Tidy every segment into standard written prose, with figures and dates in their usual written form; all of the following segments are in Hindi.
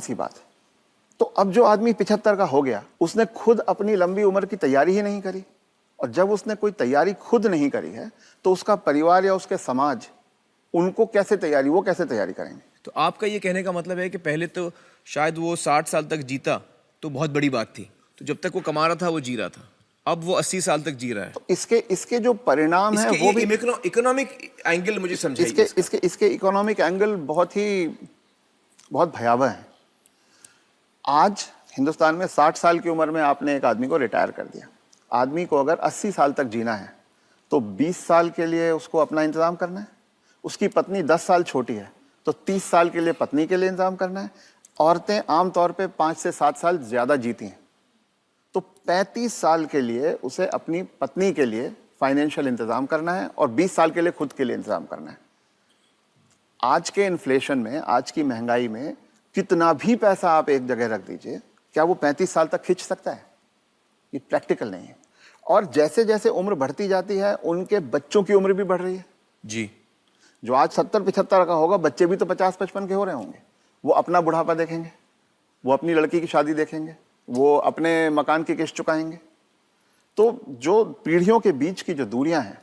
सी बात है। तो अब जो आदमी 75 का हो गया, उसने खुद अपनी लंबी उम्र की तैयारी ही नहीं करी, और जब उसने कोई तैयारी खुद नहीं करी है तो उसका परिवार या उसके समाज उनको कैसे तैयारी, वो कैसे तैयारी करेंगे? तो आपका ये कहने का मतलब है कि पहले तो शायद वो 60 साल तक जीता तो बहुत बड़ी बात थी, तो जब तक वो कमा रहा था वो जी रहा था, अब वो 80 साल तक जी रहा है। तो इसके जो परिणाम है वो भी इकोनॉमिक एंगल मुझे समझाइए। इसके इकोनॉमिक एंगल बहुत भयावह है। आज हिंदुस्तान में 60 साल की उम्र में आपने एक आदमी को रिटायर कर दिया। आदमी को अगर 80 साल तक जीना है तो 20 साल के लिए उसको अपना इंतजाम करना है। उसकी पत्नी 10 साल छोटी है तो 30 साल के लिए पत्नी के लिए इंतजाम करना है। औरतें आमतौर पे 5 से 7 साल ज़्यादा जीती हैं, तो 35 साल के लिए उसे अपनी पत्नी के लिए फाइनेंशियल इंतजाम करना है और 20 साल के लिए खुद के लिए इंतजाम करना है। आज के इन्फ्लेशन में, आज की महंगाई में कितना भी पैसा आप एक जगह रख दीजिए, क्या वो 35 साल तक खींच सकता है? ये प्रैक्टिकल नहीं है। और जैसे जैसे उम्र बढ़ती जाती है उनके बच्चों की उम्र भी बढ़ रही है जी। जो आज 70-75 का होगा, बच्चे भी तो 50-55 के हो रहे होंगे। वो अपना बुढ़ापा देखेंगे, वो अपनी लड़की की शादी देखेंगे, वो अपने मकान की किस्त चुकाएंगे। तो जो पीढ़ियों के बीच की जो दूरियां हैं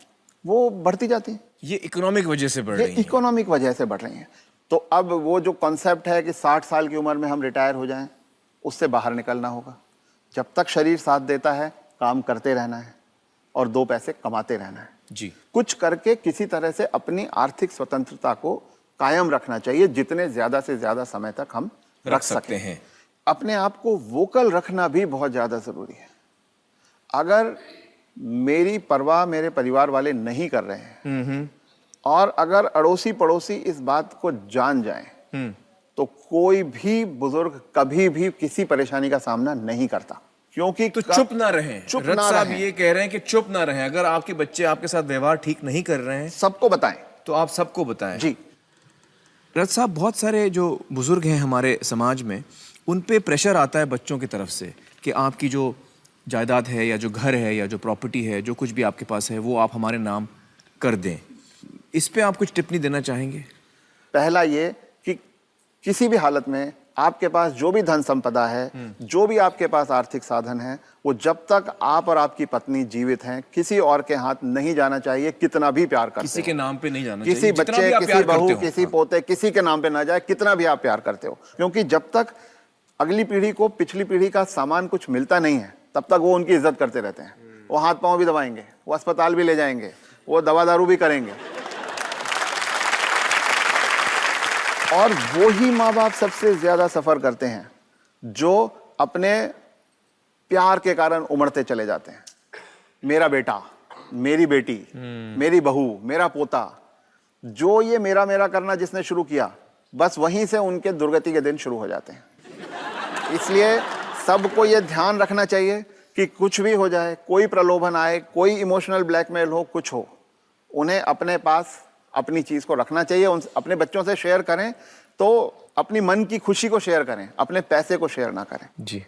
वो बढ़ती जाती हैं। ये इकोनॉमिक वजह से बढ़ रही है। इकोनॉमिक वजह से बढ़ रही हैं। तो अब वो जो कॉन्सेप्ट है कि 60 साल की उम्र में हम रिटायर हो जाएं, उससे बाहर निकलना होगा। जब तक शरीर साथ देता है काम करते रहना है और 2 पैसे कमाते रहना है जी। कुछ करके किसी तरह से अपनी आर्थिक स्वतंत्रता को कायम रखना चाहिए, जितने ज्यादा से ज्यादा समय तक हम रख सकते हैं। अपने आप को वोकल रखना भी बहुत ज्यादा जरूरी है। अगर मेरी परवाह मेरे परिवार वाले नहीं कर रहे हैं और अगर अड़ोसी पड़ोसी इस बात को जान जाएं तो कोई भी बुजुर्ग कभी भी किसी परेशानी का सामना नहीं करता, क्योंकि तो चुप ना रहें। चुप रथ ना साहब रहें। ये कह रहे हैं कि चुप ना रहें। अगर आपके बच्चे आपके साथ व्यवहार ठीक नहीं कर रहे हैं सबको बताएं। तो आप सबको बताएं। जी। रथ साहब, बहुत सारे जो बुजुर्ग हैं हमारे समाज में, उन पे प्रेशर आता है बच्चों की तरफ से कि आपकी जो जायदाद है या जो घर है या जो प्रॉपर्टी है, जो कुछ भी आपके पास है, वो आप हमारे नाम कर दें। इस पे आप कुछ टिप्पणी देना चाहेंगे? पहला ये कि किसी भी हालत में आपके पास जो भी धन संपदा है, जो भी आपके पास आर्थिक साधन है, वो जब तक आप और आपकी पत्नी जीवित हैं किसी और के हाथ नहीं जाना चाहिए। कितना भी प्यार करते किसी हो, के नाम पे नहीं जाना किसी चाहिए। बच्चे, किसी बहू, किसी पोते, किसी के नाम पे ना जाए, कितना भी आप प्यार करते हो। क्योंकि जब तक अगली पीढ़ी को पिछली पीढ़ी का सामान कुछ मिलता नहीं है तब तक वो उनकी इज्जत करते रहते हैं। वो हाथ पांव भी दबाएंगे, वो अस्पताल भी ले जाएंगे, वो दवा दारू भी करेंगे। और वो ही माँ बाप सबसे ज्यादा सफर करते हैं जो अपने प्यार के कारण उमड़ते चले जाते हैं। मेरा बेटा, मेरी बेटी, मेरी बहू, मेरा पोता, जो ये मेरा मेरा करना जिसने शुरू किया, बस वहीं से उनके दुर्गति के दिन शुरू हो जाते हैं। इसलिए सबको ये ध्यान रखना चाहिए कि कुछ भी हो जाए, कोई प्रलोभन आए, कोई इमोशनल ब्लैकमेल हो, कुछ हो, उन्हें अपने पास अपनी चीज को रखना चाहिए। उन अपने बच्चों से शेयर करें तो अपनी मन की खुशी को शेयर करें, अपने पैसे को शेयर ना करें। जी।